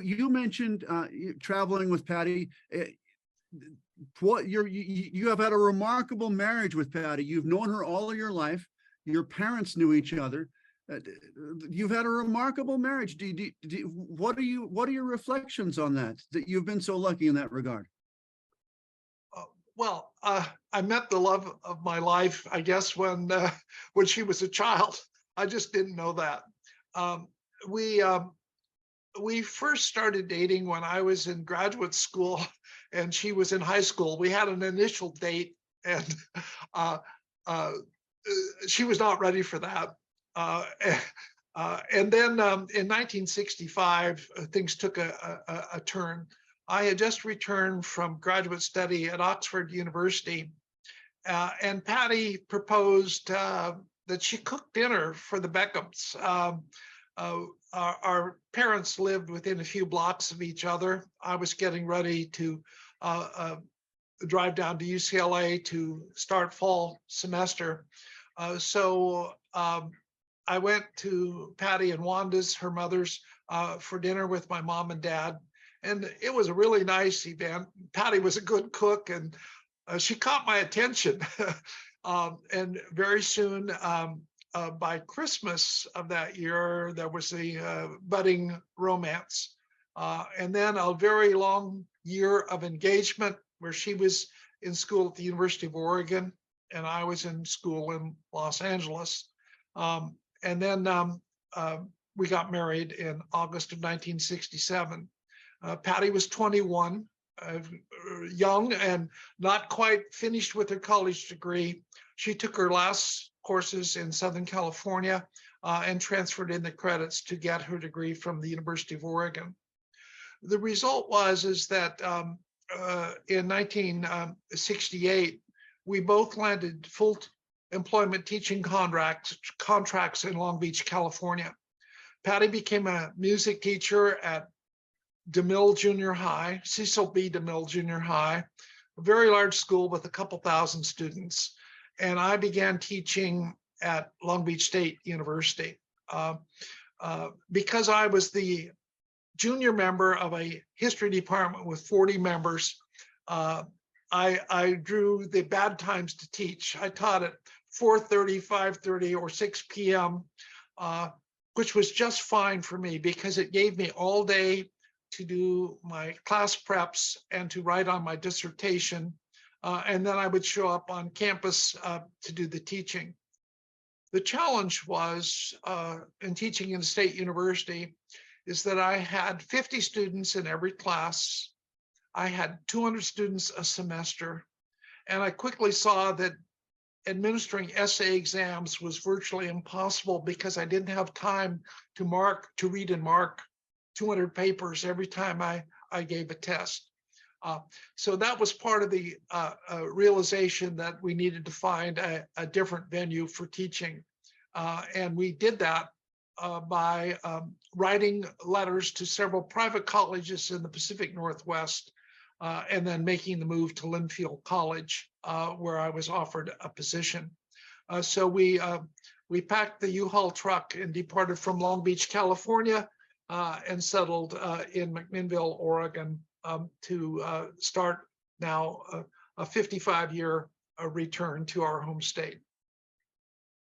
you mentioned traveling with Patti. What you have had a remarkable marriage with Patti. You've known her all of your life. Your parents knew each other. You've had a remarkable marriage. What are your reflections on that you've been so lucky in that regard? Well, I met the love of my life, I guess, when she was a child. I just didn't know that. We first started dating when I was in graduate school and she was in high school. We had an initial date, and she was not ready for that. And then in 1965, things took a turn. I had just returned from graduate study at Oxford University, and Patti proposed that she cook dinner for the Beckhams. Our parents lived within a few blocks of each other. I was getting ready to drive down to UCLA to start fall semester. So I went to Patti and Wanda's, her mother's, for dinner with my mom and dad. And it was a really nice event. Patti was a good cook, and she caught my attention. And very soon, by Christmas of that year, there was a budding romance. And then a very long year of engagement where she was in school at the University of Oregon, and I was in school in Los Angeles. And then we got married in August of 1967. Patti was 21, young and not quite finished with her college degree. She took her last courses in Southern California and transferred in the credits to get her degree from the University of Oregon. The result was that in 1968, we both landed full employment teaching contracts in Long Beach, California. Patti became a music teacher at DeMille Junior High, Cecil B. DeMille Junior High, a very large school with a couple thousand students. And I began teaching at Long Beach State University. Because I was the junior member of a history department with 40 members, I drew the bad times to teach. I taught at 4:30, 5:30, or 6 p.m., which was just fine for me because it gave me all day to do my class preps and to write on my dissertation. And then I would show up on campus to do the teaching. The challenge was in teaching in the state university is that I had 50 students in every class. I had 200 students a semester. And I quickly saw that administering essay exams was virtually impossible because I didn't have time to read and mark 200 papers every time I gave a test. So that was part of the realization that we needed to find a different venue for teaching. And we did that by writing letters to several private colleges in the Pacific Northwest, and then making the move to Linfield College, where I was offered a position. So we packed the U-Haul truck and departed from Long Beach, California, and settled in McMinnville, Oregon, to start now a 55-year return to our home state.